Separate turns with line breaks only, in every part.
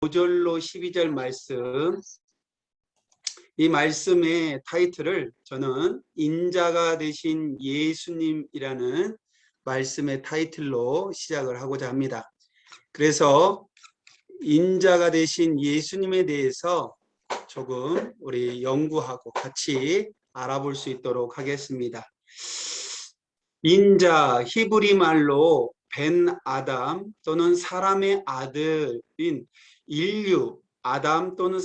5절로 12절 말씀, 이 말씀의 타이틀을 저는 인자가 되신 예수님이라는 말씀의 타이틀로 시작을 하고자 합니다. 그래서 인자가 되신 예수님에 대해서 조금 우리 연구하고 같이 알아볼 수 있도록 하겠습니다. 인자, 히브리 말로 벤 아담 또는 사람의 아들인 인류, 아담 또는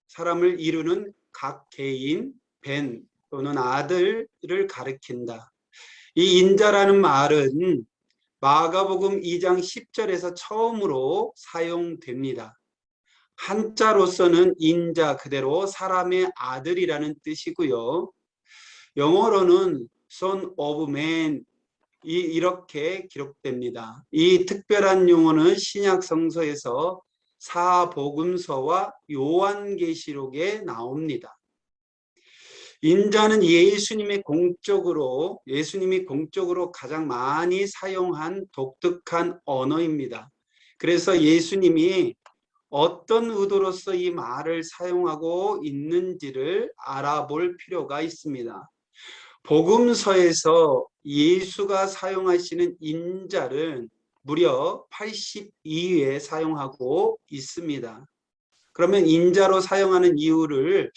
사람을 이루는 각 개인, 벤 또는 아들을 가리킨다. 이 인자라는 말은 마가복음 2장 10절에서 처음으로 사용됩니다. 한자로서는 인자 그대로 사람의 아들이라는 뜻이고요. 영어로는 Son of Man 이렇게 기록됩니다. 이 특별한 용어는 신약 성서에서 사복음서와 요한계시록에 나옵니다. 인자는 예수님이 공적으로 가장 많이 사용한 독특한 언어입니다. 그래서 예수님이 어떤 의도로서 이 말을 사용하고 있는지를 알아볼 필요가 있습니다. 복음서에서 예수가 사용하시는 인자를 무려 82회 사용하고 있습니다. 그러면 인자로 사용하는 이유를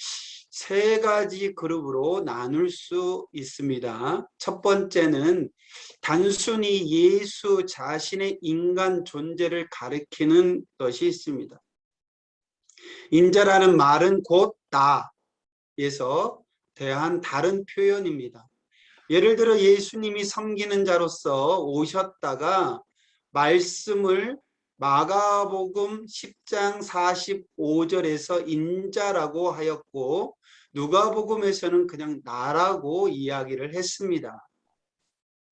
세 가지 그룹으로 나눌 수 있습니다. 첫 번째는 단순히 예수 자신의 인간 존재를 가리키는 것이 있습니다. 인자라는 말은 곧 나에서 대한 다른 표현입니다. 예를 들어 예수님이 섬기는 자로서 오셨다가 말씀을 마가복음 10장 45절에서 인자라고 하였고 누가복음에서는 그냥 나라고 이야기를 했습니다.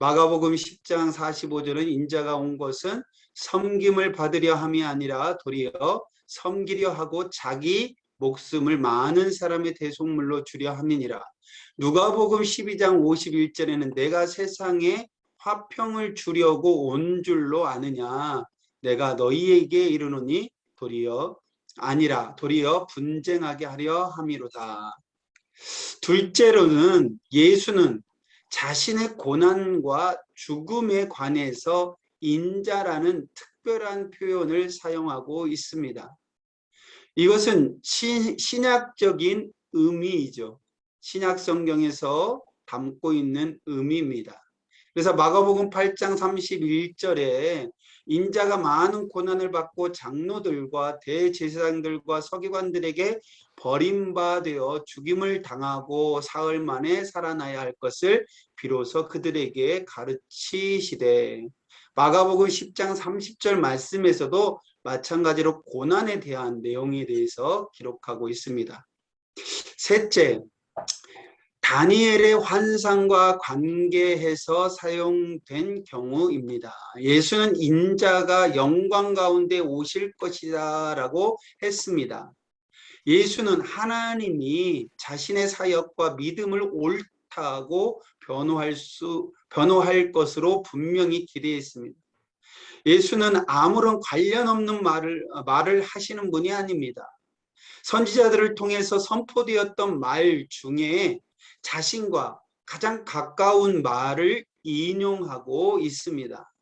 마가복음 10장 45절은 인자가 온 것은 섬김을 받으려 함이 아니라 도리어 섬기려 하고 자기 목숨을 많은 사람의 대속물로 주려 함이니라. 누가복음 12장 51절에는 내가 세상에 화평을 주려고 온 줄로 아느냐. 내가 너희에게 이르노니 도리어 분쟁하게 하려 함이로다. 둘째로는 예수는 자신의 고난과 죽음에 관해서 인자라는 특별한 표현을 사용하고 있습니다. 이것은 신약적인 의미이죠. 신약 성경에서 담고 있는 의미입니다. 그래서 마가복음 8장 31절에 인자가 많은 고난을 받고 장로들과 대제사장들과 서기관들에게 버림받아 죽임을 당하고 사흘 만에 살아나야 할 것을 비로소 그들에게 가르치시되, 마가복음 10장 30절 말씀에서도 마찬가지로 고난에 대한 내용에 대해서 기록하고 있습니다. 셋째, 다니엘의 환상과 관계해서 사용된 경우입니다. 예수는 인자가 영광 가운데 오실 것이다 라고 했습니다. 예수는 하나님이 자신의 사역과 믿음을 옳다고 변호할 것으로 분명히 기대했습니다. 예수는 아무런 관련 없는 말을 하시는 분이 아닙니다. 선지자들을 통해서 선포되었던 말 중에 자신과 가장 가까운 말을 인용하고 있습니다.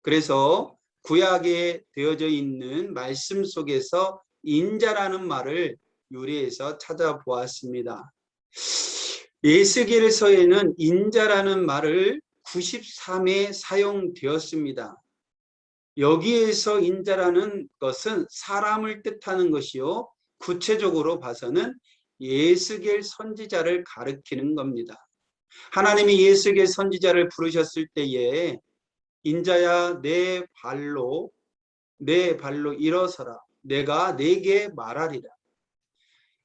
그래서 구약에 되어져 있는 말씀 속에서 인자라는 말을 유래해서 찾아보았습니다. 에스겔서에는 인자라는 말을 93회 사용되었습니다. 여기에서 인자라는 것은 사람을 뜻하는 것이요, 구체적으로 봐서는 에스겔 선지자를 가리키는 겁니다. 하나님이 에스겔 선지자를 부르셨을 때에 인자야 내 발로 일어서라, 내가 네게 말하리라.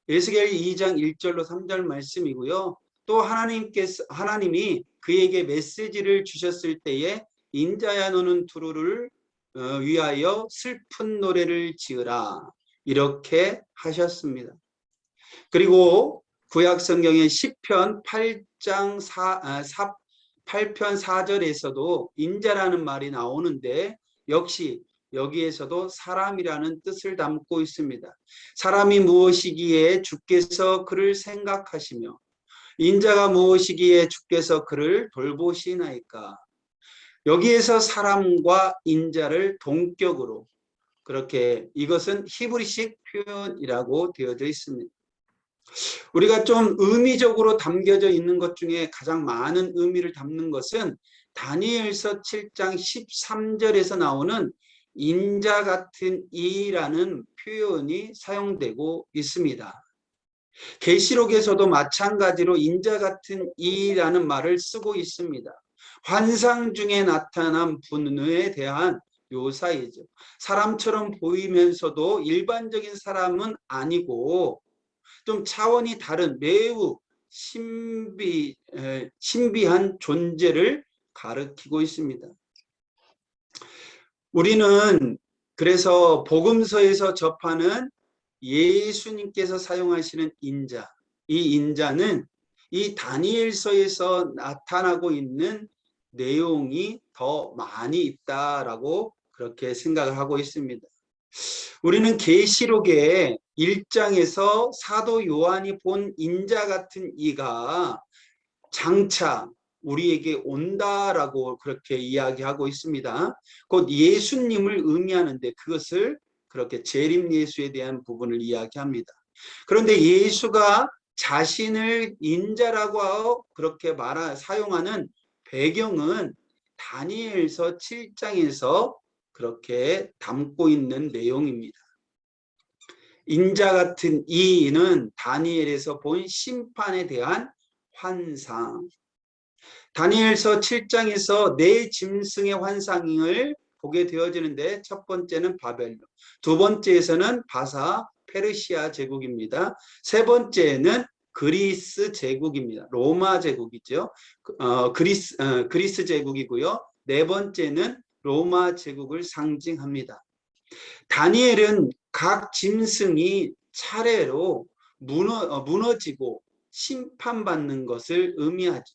에스겔 2장 1절로 3절 말씀이고요. 또 하나님이 그에게 메시지를 주셨을 때에 인자야 너는 두루를 위하여 슬픈 노래를 지으라, 이렇게 하셨습니다. 그리고 구약 성경의 시편 8편 4절에서도 인자라는 말이 나오는데 역시 여기에서도 사람이라는 뜻을 담고 있습니다. 사람이 무엇이기에 주께서 그를 생각하시며 인자가 무엇이기에 주께서 그를 돌보시나이까. 여기에서 사람과 인자를 동격으로 그렇게 이것은 히브리식 표현이라고 되어져 있습니다. 우리가 좀 의미적으로 담겨져 있는 것 중에 가장 많은 의미를 담는 것은 다니엘서 7장 13절에서 나오는 인자 같은 이라는 표현이 사용되고 있습니다. 계시록에서도 마찬가지로 인자 같은 이라는 말을 쓰고 있습니다. 환상 중에 나타난 분에 대한 묘사이죠. 사람처럼 보이면서도 일반적인 사람은 아니고 좀 차원이 다른 매우 신비한 존재를 가리키고 있습니다. 우리는 그래서 복음서에서 접하는 예수님께서 사용하시는 인자, 이 인자는 이 다니엘서에서 나타나고 있는 내용이 더 많이 있다라고 그렇게 생각을 하고 있습니다. 우리는 계시록의 1장에서 사도 요한이 본 인자 같은 이가 장차 우리에게 온다라고 그렇게 이야기하고 있습니다. 곧 예수님을 의미하는데 그것을 그렇게 재림 예수에 대한 부분을 이야기합니다. 그런데 예수가 자신을 인자라고 그렇게 사용하는 배경은 다니엘서 7장에서 그렇게 담고 있는 내용입니다. 인자 같은 이는 다니엘에서 본 심판에 대한 환상. 다니엘서 7장에서 네 짐승의 환상을 보게 되어지는데 첫 번째는 바벨론, 두 번째에서는 바사 페르시아 제국입니다. 세 번째는 그리스 제국입니다. 로마 제국이죠. 그리스 제국이고요. 네 번째는 로마 제국을 상징합니다. 다니엘은 각 짐승이 차례로 무너지고 심판받는 것을 의미하죠.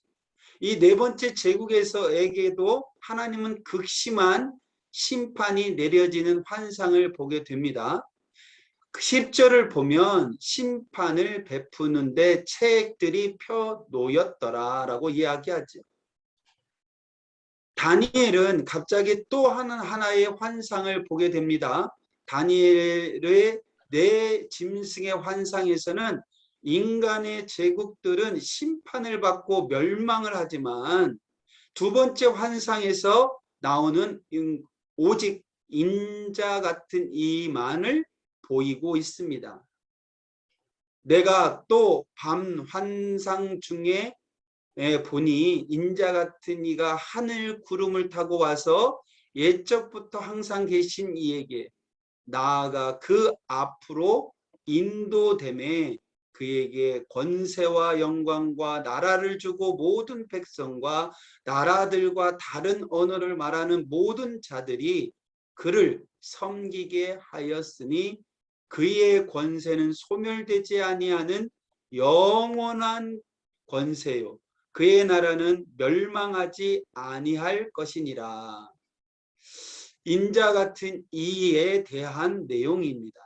이 네 번째 제국에서에게도 하나님은 극심한 심판이 내려지는 환상을 보게 됩니다. 10절을 보면 심판을 베푸는데 체액들이 펴놓였더라라고 이야기하죠. 다니엘은 갑자기 또 하나의 환상을 보게 됩니다. 다니엘의 네 짐승의 환상에서는 인간의 제국들은 심판을 받고 멸망을 하지만 두 번째 환상에서 나오는 오직 인자 같은 이만을 보이고 있습니다. 내가 또 밤 환상 중에 보니 인자 같은 이가 하늘 구름을 타고 와서 옛적부터 항상 계신 이에게 나아가 그 앞으로 인도됨에 그에게 권세와 영광과 나라를 주고 모든 백성과 나라들과 다른 언어를 말하는 모든 자들이 그를 섬기게 하였으니 그의 권세는 소멸되지 아니하는 영원한 권세요 그의 나라는 멸망하지 아니할 것이니라. 인자 같은 이에 대한 내용입니다.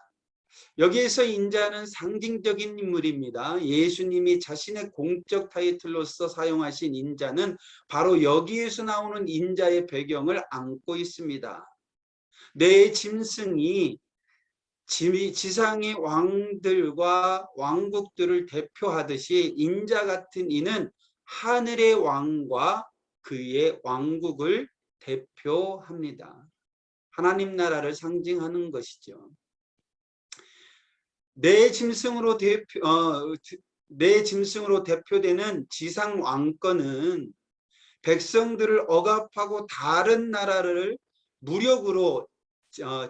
여기에서 인자는 상징적인 인물입니다. 예수님이 자신의 공적 타이틀로서 사용하신 인자는 바로 여기에서 나오는 인자의 배경을 안고 있습니다. 내 짐승이 지상의 왕들과 왕국들을 대표하듯이 인자 같은 이는 하늘의 왕과 그의 왕국을 대표합니다. 하나님 나라를 상징하는 것이죠. 내 짐승으로 대표되는 지상 왕권은 백성들을 억압하고 다른 나라를 무력으로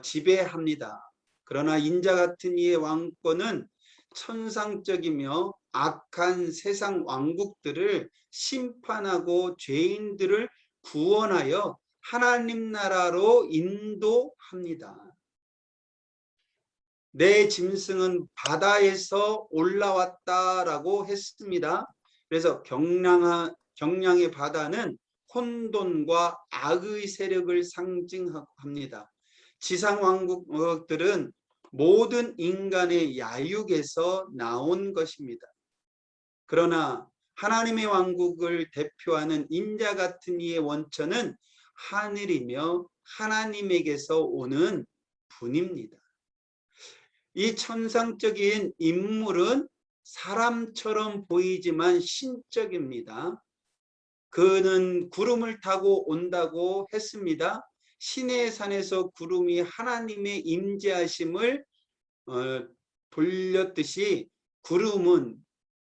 지배합니다. 그러나 인자 같은 이의 왕권은 천상적이며 악한 세상 왕국들을 심판하고 죄인들을 구원하여 하나님 나라로 인도합니다. 내 짐승은 바다에서 올라왔다라고 했습니다. 그래서 경량의 바다는 혼돈과 악의 세력을 상징합니다. 지상 왕국들은 모든 인간의 야육에서 나온 것입니다. 그러나 하나님의 왕국을 대표하는 인자 같은 이의 원천은 하늘이며 하나님에게서 오는 분입니다. 이 천상적인 인물은 사람처럼 보이지만 신적입니다. 그는 구름을 타고 온다고 했습니다. 시내 산에서 구름이 하나님의 임재하심을 돌렸듯이 구름은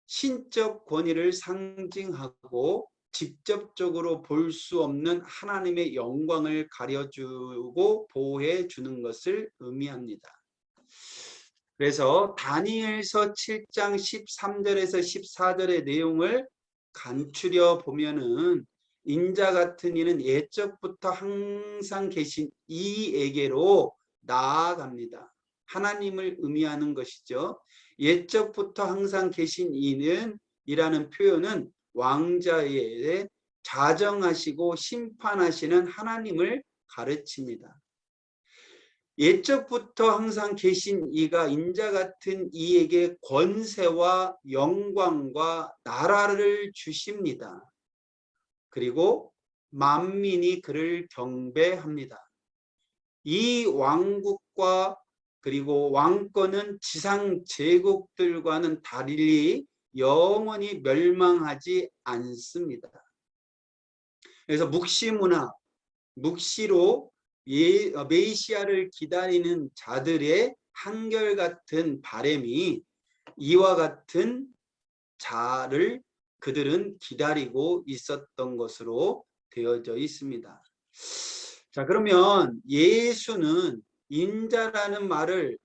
신적 권위를 상징하고 직접적으로 볼 수 없는 하나님의 영광을 가려주고 보호해 주는 것을 의미합니다. 그래서 다니엘서 7장 13절에서 14절의 내용을 간추려 보면은 인자 같은 이는 예적부터 항상 계신 이에게로 나아갑니다. 하나님을 의미하는 것이죠. 예적부터 항상 계신 이는 이라는 표현은 왕자의 자정하시고 심판하시는 하나님을 가르칩니다. 예적부터 항상 계신 이가 인자 같은 이에게 권세와 영광과 나라를 주십니다. 그리고 만민이 그를 경배합니다. 이 왕국과 그리고 왕권은 지상 제국들과는 달리 영원히 멸망하지 않습니다. 그래서 묵시문화, 묵시로 메시아를 기다리는 자들의 한결같은 바람이 이와 같은 자를 그들은 기다리고 있었던 것으로 되어져 있습니다. 자, 그러면 예수는 인자라는 말을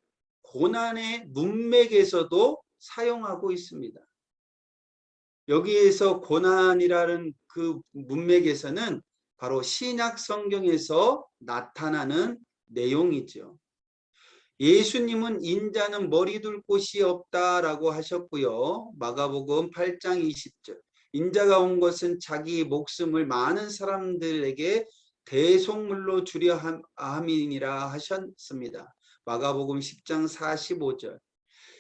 고난의 문맥에서도 사용하고 있습니다. 여기에서 고난이라는 그 문맥에서는 바로 신약 성경에서 나타나는 내용이죠. 예수님은 인자는 머리 둘 곳이 없다라고 하셨고요. 마가복음 8장 20절. 인자가 온 것은 자기 목숨을 많은 사람들에게 대속물로 주려 함이니라 하셨습니다. 마가복음 10장 45절.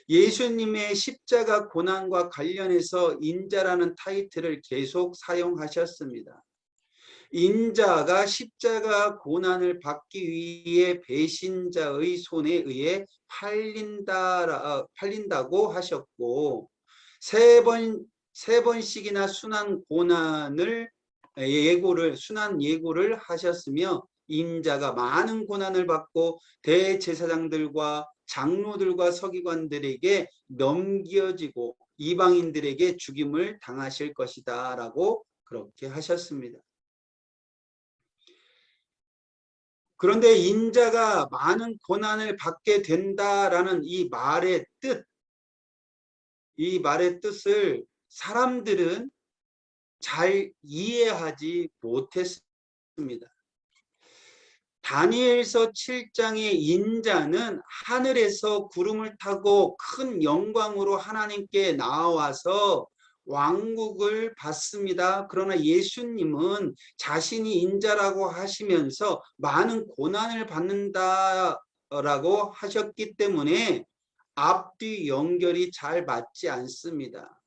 예수님의 십자가 고난과 관련해서 인자라는 타이틀을 계속 사용하셨습니다. 인자가 십자가 고난을 받기 위해 배신자의 손에 의해 팔린다고 하셨고 세 번씩이나 순환 예고를 하셨으며 인자가 많은 고난을 받고 대제사장들과 장로들과 서기관들에게 넘겨지고 이방인들에게 죽임을 당하실 것이다 라고 그렇게 하셨습니다. 그런데 인자가 많은 고난을 받게 된다라는 이 말의 뜻을 사람들은 잘 이해하지 못했습니다. 다니엘서 7장의 인자는 하늘에서 구름을 타고 큰 영광으로 하나님께 나와서 왕국을 받습니다. 그러나 예수님은 자신이 인자라고 하시면서 많은 고난을 받는다라고 하셨기 때문에 앞뒤 연결이 잘 맞지 않습니다.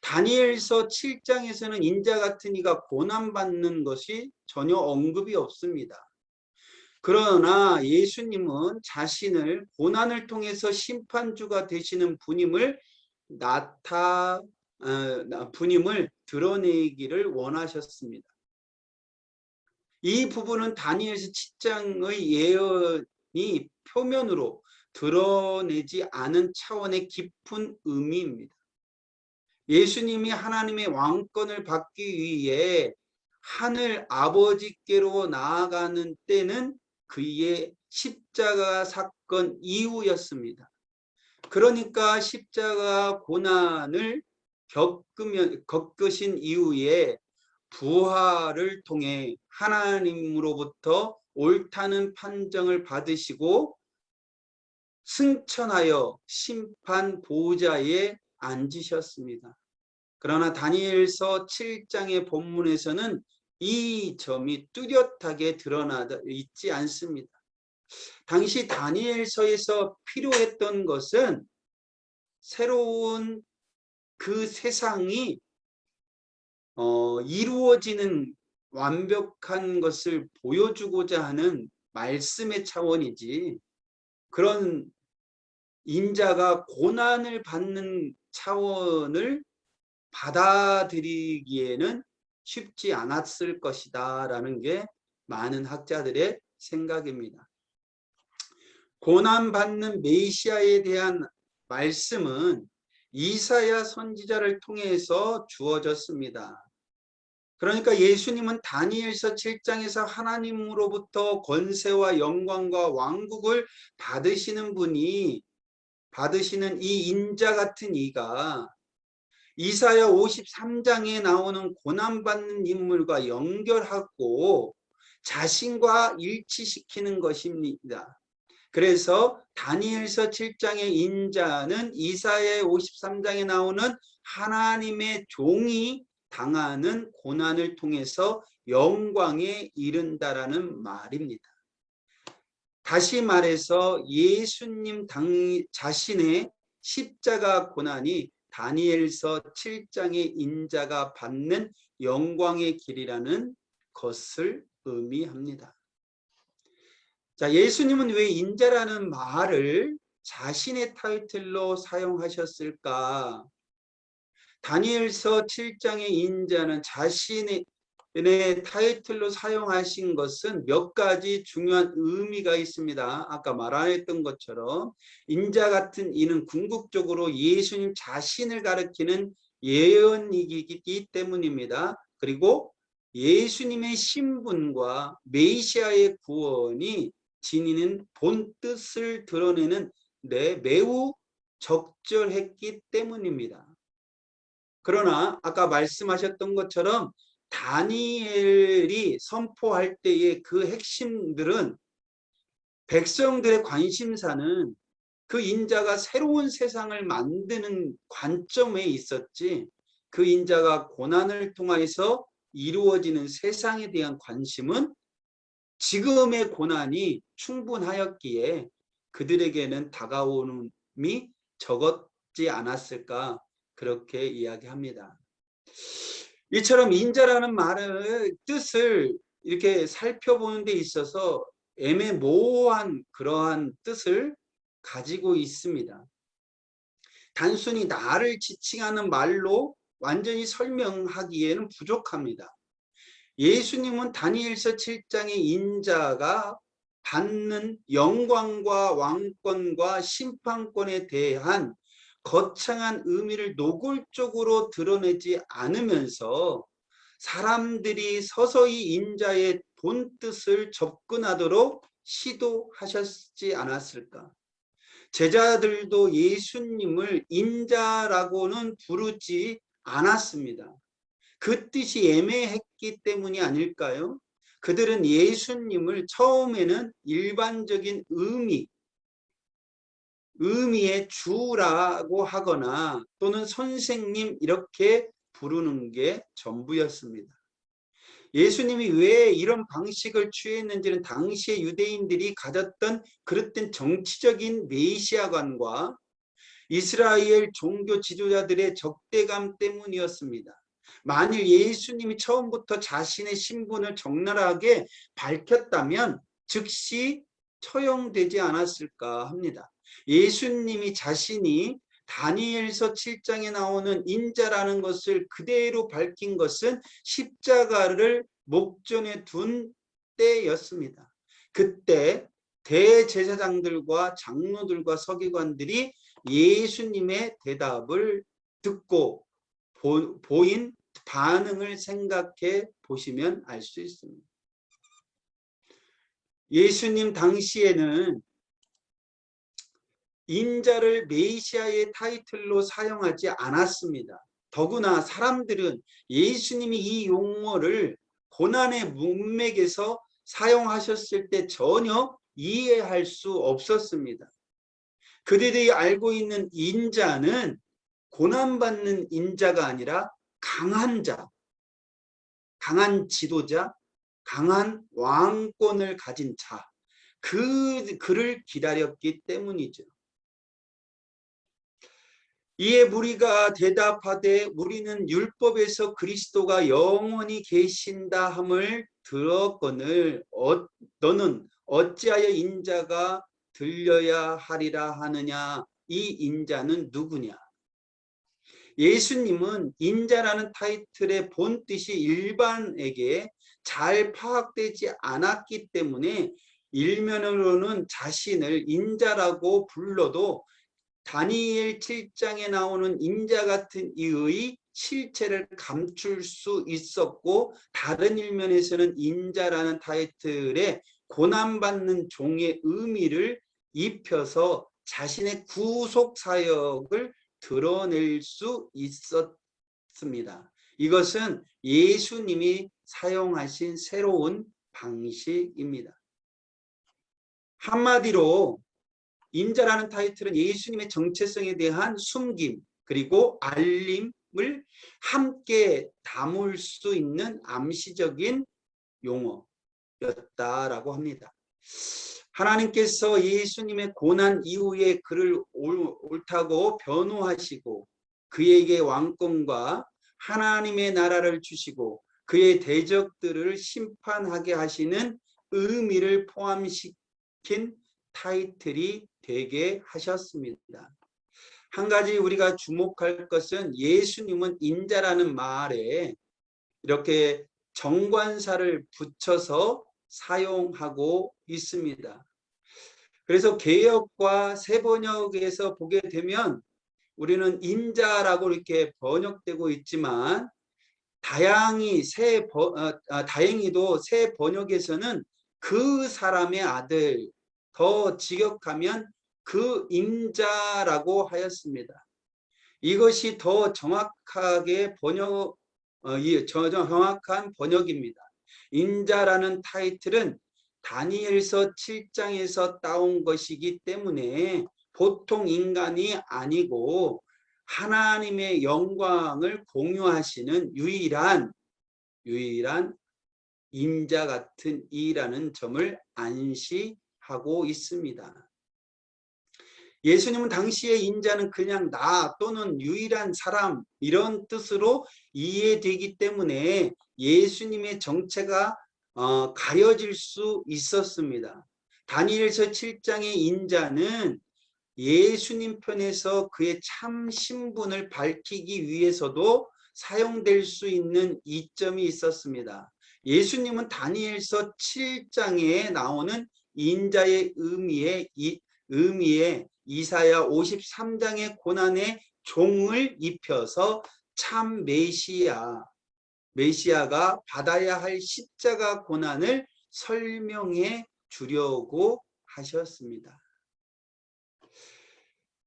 다니엘서 7장에서는 인자 같은 이가 고난받는 것이 전혀 언급이 없습니다. 그러나 예수님은 자신을 고난을 통해서 심판주가 되시는 분임을 드러내기를 원하셨습니다. 이 부분은 다니엘서 7장의 예언이 표면으로 드러내지 않은 차원의 깊은 의미입니다. 예수님이 하나님의 왕권을 받기 위해 하늘 아버지께로 나아가는 때는 그의 십자가 사건 이후였습니다. 그러니까 십자가 고난을 겪으신 이후에 부활을 통해 하나님으로부터 옳다는 판정을 받으시고 승천하여 심판 보좌에 앉으셨습니다. 그러나 다니엘서 7장의 본문에서는 이 점이 뚜렷하게 드러나 있지 않습니다. 당시 다니엘서에서 필요했던 것은 새로운 그 세상이 이루어지는 완벽한 것을 보여주고자 하는 말씀의 차원이지, 그런 인자가 고난을 받는 차원을 받아들이기에는 쉽지 않았을 것이다 라는 게 많은 학자들의 생각입니다. 고난받는 메시아에 대한 말씀은 이사야 선지자를 통해서 주어졌습니다. 그러니까 예수님은 다니엘서 7장에서 하나님으로부터 권세와 영광과 왕국을 받으시는 분이, 받으시는 이 인자 같은 이가 이사야 53장에 나오는 고난받는 인물과 연결하고 자신과 일치시키는 것입니다. 그래서 다니엘서 7장의 인자는 이사야 53장에 나오는 하나님의 종이 당하는 고난을 통해서 영광에 이른다라는 말입니다. 다시 말해서 예수님 자신의 십자가 고난이 다니엘서 7장의 인자가 받는 영광의 길이라는 것을 의미합니다. 자, 예수님은 왜 인자라는 말을 자신의 타이틀로 사용하셨을까? 다니엘서 7장의 인자는 자신의 타이틀로 사용하신 것은 몇 가지 중요한 의미가 있습니다. 아까 말했던 것처럼 인자 같은 이는 궁극적으로 예수님 자신을 가리키는 예언이기 때문입니다. 그리고 예수님의 신분과 메시아의 구원이 지니는 본 뜻을 드러내는 매우 적절했기 때문입니다. 그러나 아까 말씀하셨던 것처럼 다니엘이 선포할 때의 그 핵심들은, 백성들의 관심사는 그 인자가 새로운 세상을 만드는 관점에 있었지, 그 인자가 고난을 통해서 이루어지는 세상에 대한 관심은 지금의 고난이 충분하였기에 그들에게는 다가오는이 적었지 않았을까, 그렇게 이야기합니다. 이처럼 인자라는 말의 뜻을 이렇게 살펴보는 데 있어서 애매모호한 그러한 뜻을 가지고 있습니다. 단순히 나를 지칭하는 말로 완전히 설명하기에는 부족합니다. 예수님은 다니엘서 7장의 인자가 받는 영광과 왕권과 심판권에 대한 거창한 의미를 노골적으로 드러내지 않으면서 사람들이 서서히 인자의 본 뜻을 접근하도록 시도하셨지 않았을까? 제자들도 예수님을 인자라고는 부르지 않았습니다. 그 뜻이 애매했기 때문이 아닐까요? 그들은 예수님을 처음에는 일반적인 의미의 주라고 하거나 또는 선생님 이렇게 부르는 게 전부였습니다. 예수님이 왜 이런 방식을 취했는지는 당시의 유대인들이 가졌던 그릇된 정치적인 메시아관과 이스라엘 종교 지도자들의 적대감 때문이었습니다. 만일 예수님이 처음부터 자신의 신분을 적나라하게 밝혔다면 즉시 처형되지 않았을까 합니다. 예수님이 자신이 다니엘서 7장에 나오는 인자라는 것을 그대로 밝힌 것은 십자가를 목전에 둔 때였습니다. 그때 대제사장들과 장로들과 서기관들이 예수님의 대답을 듣고 보인 반응을 생각해 보시면 알 수 있습니다. 예수님 당시에는 인자를 메시아의 타이틀로 사용하지 않았습니다. 더구나 사람들은 예수님이 이 용어를 고난의 문맥에서 사용하셨을 때 전혀 이해할 수 없었습니다. 그들이 알고 있는 인자는 고난받는 인자가 아니라 강한 자, 강한 지도자, 강한 왕권을 가진 자, 그를 기다렸기 때문이죠. 이에 무리가 대답하되 우리는 율법에서 그리스도가 영원히 계신다 함을 들었거늘 너는 어찌하여 인자가 들려야 하리라 하느냐. 이 인자는 누구냐. 예수님은 인자라는 타이틀의 본 뜻이 일반에게 잘 파악되지 않았기 때문에 일면으로는 자신을 인자라고 불러도 다니엘 7장에 나오는 인자 같은 이의 실체를 감출 수 있었고, 다른 일면에서는 인자라는 타이틀에 고난받는 종의 의미를 입혀서 자신의 구속 사역을 드러낼 수 있었습니다. 이것은 예수님이 사용하신 새로운 방식입니다. 한마디로 인자라는 타이틀은 예수님의 정체성에 대한 숨김 그리고 알림을 함께 담을 수 있는 암시적인 용어였다라고 합니다. 하나님께서 예수님의 고난 이후에 그를 옳다고 변호하시고 그에게 왕권과 하나님의 나라를 주시고 그의 대적들을 심판하게 하시는 의미를 포함시킨 타이틀이 되게 하셨습니다. 한 가지 우리가 주목할 것은 예수님은 인자라는 말에 이렇게 정관사를 붙여서 사용하고 있습니다. 그래서 개역과 새번역에서 보게 되면 우리는 인자라고 이렇게 번역되고 있지만 다행히도 새 번역에서는 그 사람의 아들, 더 직역하면 그 임자라고 하였습니다. 이것이 더 정확하게 정확한 번역입니다. 인자라는 타이틀은 다니엘서 7장에서 따온 것이기 때문에 보통 인간이 아니고 하나님의 영광을 공유하시는 유일한 인자 같은 이라는 점을 안시하고 있습니다. 예수님은 당시의 인자는 그냥 나 또는 유일한 사람 이런 뜻으로 이해되기 때문에 예수님의 정체가 가려질 수 있었습니다. 다니엘서 7장의 인자는 예수님 편에서 그의 참 신분을 밝히기 위해서도 사용될 수 있는 이점이 있었습니다. 예수님은 다니엘서 7장에 나오는 인자의 의미에 이사야 53장의 고난의 종을 입혀서 참 메시아가 받아야 할 십자가 고난을 설명해 주려고 하셨습니다.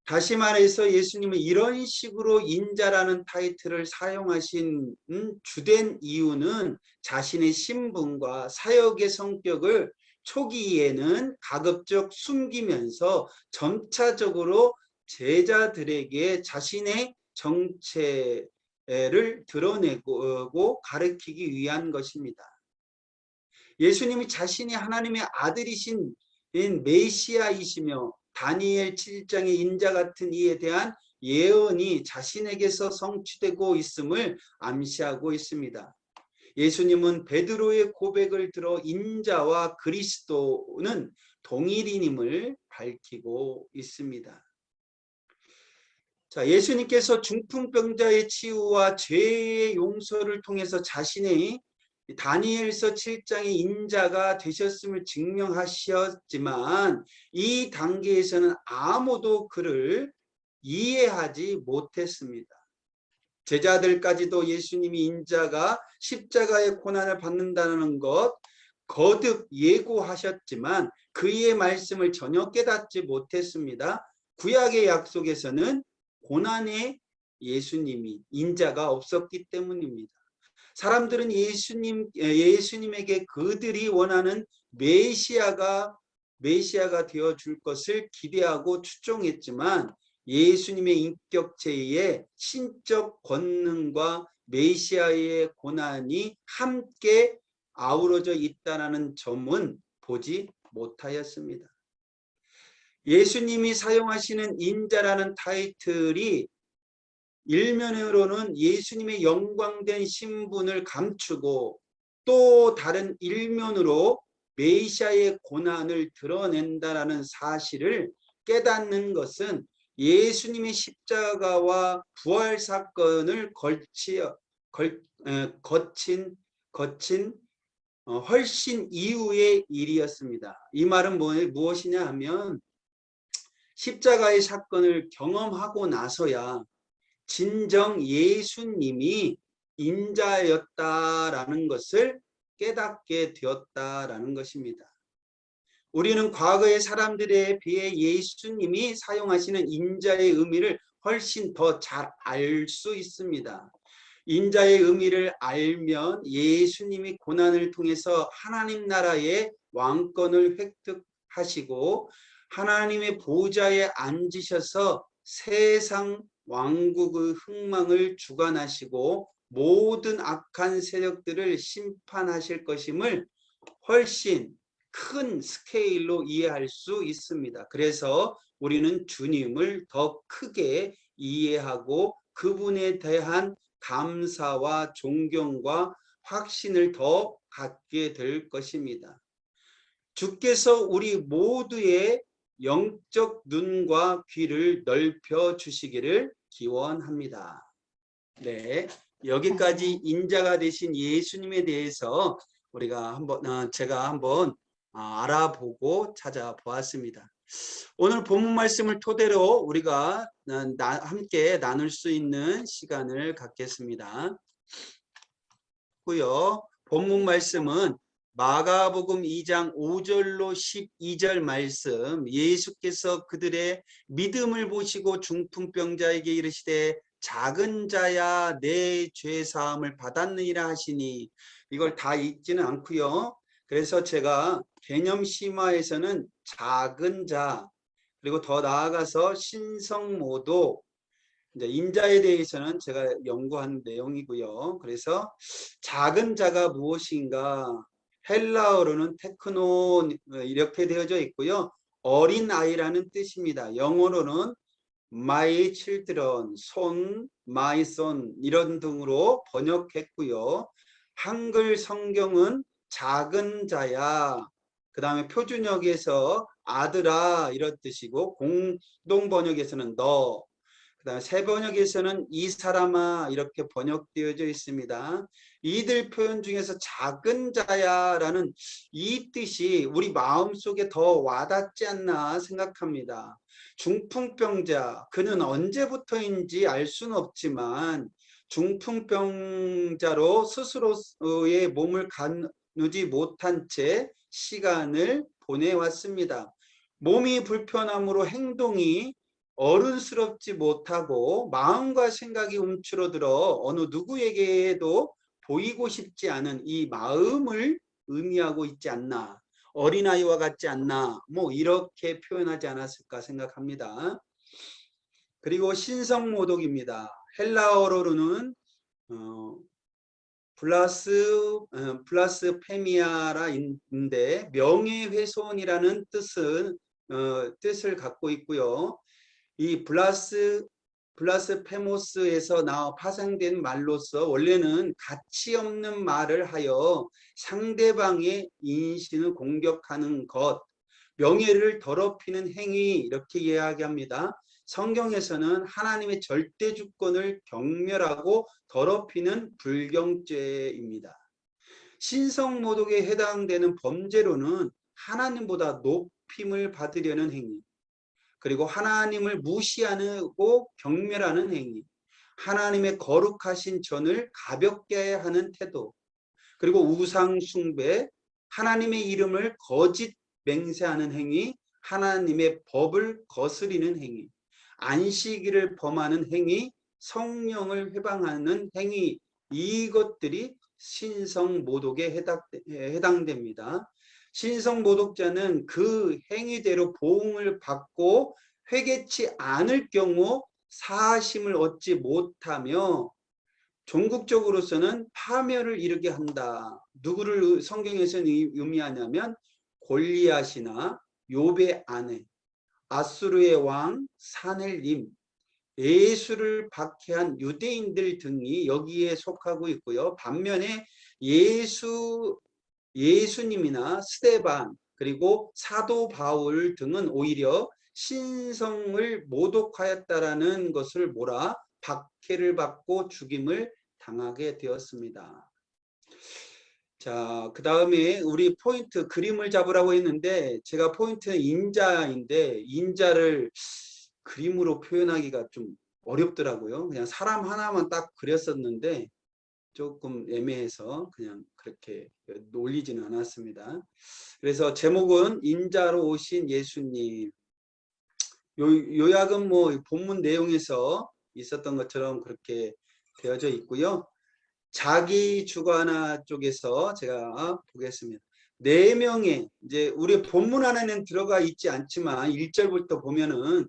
다시 말해서 예수님은 이런 식으로 인자라는 타이틀을 사용하신 주된 이유는 자신의 신분과 사역의 성격을 초기에는 가급적 숨기면서 점차적으로 제자들에게 자신의 정체를 드러내고 가르치기 위한 것입니다. 예수님이 자신이 하나님의 아들이신 메시아이시며 다니엘 7장의 인자 같은 이에 대한 예언이 자신에게서 성취되고 있음을 암시하고 있습니다. 예수님은 베드로의 고백을 들어 인자와 그리스도는 동일인임을 밝히고 있습니다. 자, 예수님께서 중풍병자의 치유와 죄의 용서를 통해서 자신의 다니엘서 7장의 인자가 되셨음을 증명하셨지만 이 단계에서는 아무도 그를 이해하지 못했습니다. 제자들까지도 예수님이 인자가 십자가의 고난을 받는다는 것 거듭 예고하셨지만 그의 말씀을 전혀 깨닫지 못했습니다. 구약의 약속에서는 고난의 예수님이 인자가 없었기 때문입니다. 사람들은 예수님에게 그들이 원하는 메시아가 되어줄 것을 기대하고 추종했지만 예수님의 인격체의 신적 권능과 메시아의 고난이 함께 아우러져 있다는 점은 보지 못하였습니다. 예수님이 사용하시는 인자라는 타이틀이 일면으로는 예수님의 영광된 신분을 감추고 또 다른 일면으로 메시아의 고난을 드러낸다라는 사실을 깨닫는 것은 예수님의 십자가와 부활 사건을 거친 훨씬 이후의 일이었습니다. 이 말은 무엇이냐 하면 십자가의 사건을 경험하고 나서야 진정 예수님이 인자였다라는 것을 깨닫게 되었다라는 것입니다. 우리는 과거의 사람들에 비해 예수님이 사용하시는 인자의 의미를 훨씬 더 잘 알 수 있습니다. 인자의 의미를 알면 예수님이 고난을 통해서 하나님 나라의 왕권을 획득하시고 하나님의 보좌에 앉으셔서 세상 왕국의 흥망을 주관하시고 모든 악한 세력들을 심판하실 것임을 훨씬 큰 스케일로 이해할 수 있습니다. 그래서 우리는 주님을 더 크게 이해하고 그분에 대한 감사와 존경과 확신을 더 갖게 될 것입니다. 주께서 우리 모두의 영적 눈과 귀를 넓혀 주시기를 기원합니다. 네, 여기까지 인자가 되신 예수님에 대해서 우리가 제가 한번 알아보고 찾아보았습니다. 오늘 본문 말씀을 토대로 우리가 함께 나눌 수 있는 시간을 갖겠습니다. 본문 말씀은 마가복음 2장 5절로 12절 말씀, 예수께서 그들의 믿음을 보시고 중풍병자에게 이르시되 작은 자야 내 죄 사함을 받았느니라 하시니, 이걸 다 읽지는 않고요. 그래서 제가 개념 심화에서는 작은 자, 그리고 더 나아가서 신성모독, 이제 인자에 대해서는 제가 연구한 내용이고요. 그래서 작은 자가 무엇인가? 헬라어로는 테크노 이렇게 되어져 있고요. 어린 아이라는 뜻입니다. 영어로는 my children, son, my son 이런 등으로 번역했고요. 한글 성경은 작은 자야, 그 다음에 표준역에서 아들아 이런 뜻이고, 공동 번역에서는 너, 그 다음에 새 번역에서는 이 사람아 이렇게 번역되어져 있습니다. 이들 표현 중에서 작은 자야라는 이 뜻이 우리 마음속에 더 와닿지 않나 생각합니다. 중풍병자, 그는 언제부터인지 알 수는 없지만 중풍병자로 스스로의 몸을 가누지 못한 채 시간을 보내왔습니다. 몸이 불편함으로 행동이 어른스럽지 못하고 마음과 생각이 움츠러들어 어느 누구에게도 보이고 싶지 않은 이 마음을 의미하고 있지 않나, 어린아이와 같지 않나, 이렇게 표현하지 않았을까 생각합니다. 그리고 신성모독입니다. 헬라어로는 블라스페미아라인데 명예훼손이라는 뜻을 갖고 있고요. 이 블라스페모스에서 파생된 말로서 원래는 가치 없는 말을 하여 상대방의 인신을 공격하는 것, 명예를 더럽히는 행위 이렇게 이야기합니다. 성경에서는 하나님의 절대 주권을 경멸하고 더럽히는 불경죄입니다. 신성모독에 해당되는 범죄로는 하나님보다 높임을 받으려는 행위, 그리고 하나님을 무시하고 경멸하는 행위, 하나님의 거룩하신 전을 가볍게 하는 태도, 그리고 우상 숭배, 하나님의 이름을 거짓 맹세하는 행위, 하나님의 법을 거스리는 행위, 안식일을 범하는 행위, 성령을 회방하는 행위, 이것들이 신성모독에 해당됩니다. 신성모독자는 그 행위대로 보응을 받고 회개치 않을 경우 사하심을 얻지 못하며 종국적으로서는 파멸을 이르게 한다. 누구를 성경에서는 의미하냐면 골리앗이나 욥의 아내, 아수르의 왕 사넬림, 예수를 박해한 유대인들 등이 여기에 속하고 있고요. 반면에 예수님이나 스데반 그리고 사도 바울 등은 오히려 신성을 모독하였다라는 것을 몰아 박해를 받고 죽임을 당하게 되었습니다. 자, 그 다음에 우리 포인트 그림을 잡으라고 했는데 제가 포인트는 인자인데 인자를 그림으로 표현하기가 좀 어렵더라고요. 그냥 사람 하나만 딱 그렸었는데 조금 애매해서 그냥 그렇게 올리지는 않았습니다. 그래서 제목은 인자로 오신 예수님. 요약은 뭐 본문 내용에서 있었던 것처럼 그렇게 되어져 있고요. 자기 주관화 쪽에서 제가 보겠습니다. 4명의 이제 우리 본문 안에는 들어가 있지 않지만 1절부터 보면은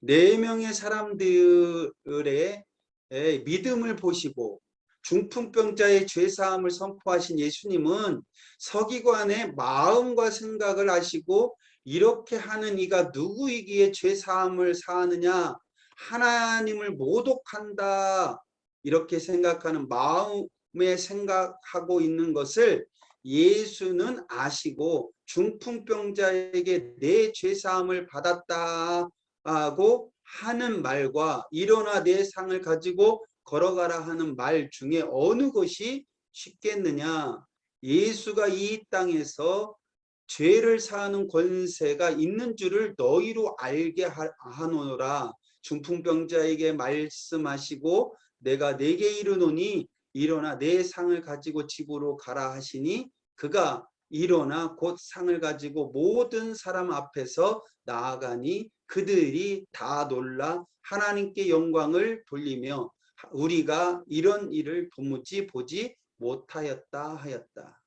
4명의 사람들의 믿음을 보시고 중풍병자의 죄사함을 선포하신 예수님은 서기관의 마음과 생각을 아시고 이렇게 하는 이가 누구이기에 죄사함을 사하느냐, 하나님을 모독한다, 이렇게 생각하는 마음에 생각하고 있는 것을 예수는 아시고 중풍병자에게 내 죄사함을 받았다고 하는 말과 일어나 내 상을 가지고 걸어가라 하는 말 중에 어느 것이 쉽겠느냐. 예수가 이 땅에서 죄를 사하는 권세가 있는 줄을 너희로 알게 하노라. 중풍병자에게 말씀하시고 내가 네게 이르노니 일어나 내 상을 가지고 집으로 가라 하시니 그가 일어나 곧 상을 가지고 모든 사람 앞에서 나아가니 그들이 다 놀라 하나님께 영광을 돌리며 우리가 이런 일을 도무지 보지 못하였다 하였다.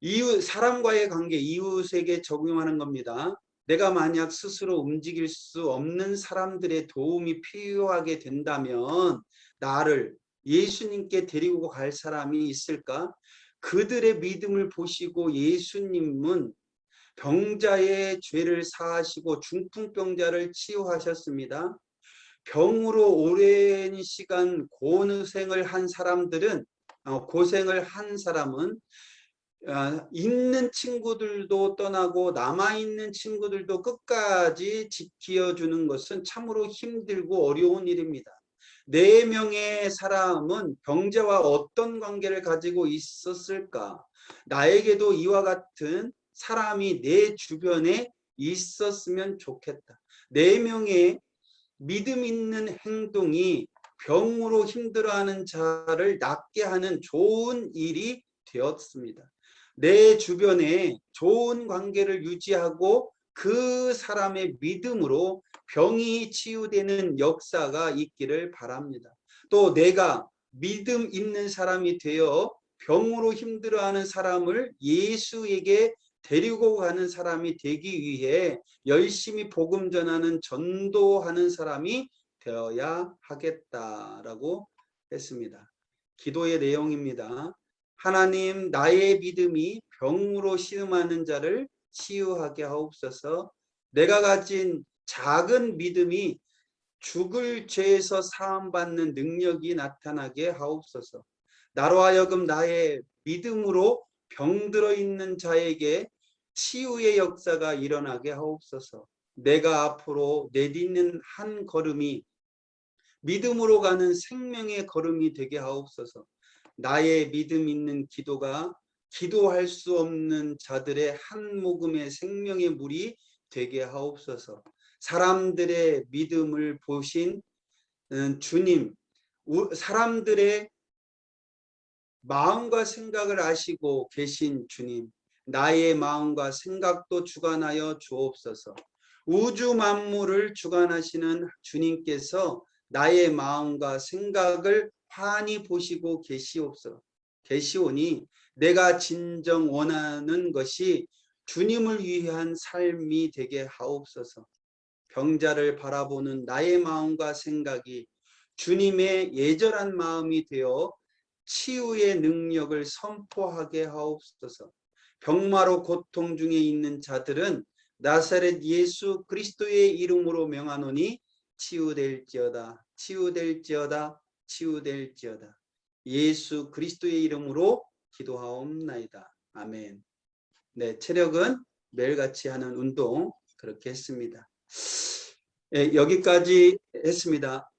이웃, 사람과의 관계, 이웃에게 적용하는 겁니다. 내가 만약 스스로 움직일 수 없는 사람들의 도움이 필요하게 된다면 나를 예수님께 데리고 갈 사람이 있을까? 그들의 믿음을 보시고 예수님은 병자의 죄를 사하시고 중풍병자를 치유하셨습니다. 병으로 오랜 시간 고생을 한 사람은 있는 친구들도 떠나고 남아있는 친구들도 끝까지 지켜주는 것은 참으로 힘들고 어려운 일입니다. 4명의 사람은 병자와 어떤 관계를 가지고 있었을까? 나에게도 이와 같은 사람이 내 주변에 있었으면 좋겠다. 4명의 믿음 있는 행동이 병으로 힘들어하는 자를 낫게 하는 좋은 일이 되었습니다. 내 주변에 좋은 관계를 유지하고 그 사람의 믿음으로 병이 치유되는 역사가 있기를 바랍니다. 또 내가 믿음 있는 사람이 되어 병으로 힘들어하는 사람을 예수에게 데리고 가는 사람이 되기 위해 열심히 복음 전하는 전도하는 사람이 되어야 하겠다라고 했습니다. 기도의 내용입니다. 하나님, 나의 믿음이 병으로 시름하는 자를 치유하게 하옵소서. 내가 가진 작은 믿음이 죽을 죄에서 사함받는 능력이 나타나게 하옵소서. 나로 하여금 나의 믿음으로 병들어 있는 자에게 치유의 역사가 일어나게 하옵소서. 내가 앞으로 내딛는 한 걸음이 믿음으로 가는 생명의 걸음이 되게 하옵소서. 나의 믿음 있는 기도가 기도할 수 없는 자들의 한 모금의 생명의 물이 되게 하옵소서. 사람들의 믿음을 보신 주님, 사람들의 마음과 생각을 아시고 계신 주님, 나의 마음과 생각도 주관하여 주옵소서. 우주 만물을 주관하시는 주님께서 나의 마음과 생각을 환히 보시고 계시오니 내가 진정 원하는 것이 주님을 위한 삶이 되게 하옵소서. 병자를 바라보는 나의 마음과 생각이 주님의 예절한 마음이 되어 치유의 능력을 선포하게 하옵소서. 병마로 고통 중에 있는 자들은 나사렛 예수 그리스도의 이름으로 명하노니 치유될지어다, 치유될지어다, 치유될지어다. 예수 그리스도의 이름으로 기도하옵나이다. 아멘. 네, 체력은 매일같이 하는 운동 그렇게 했습니다. 네, 여기까지 했습니다.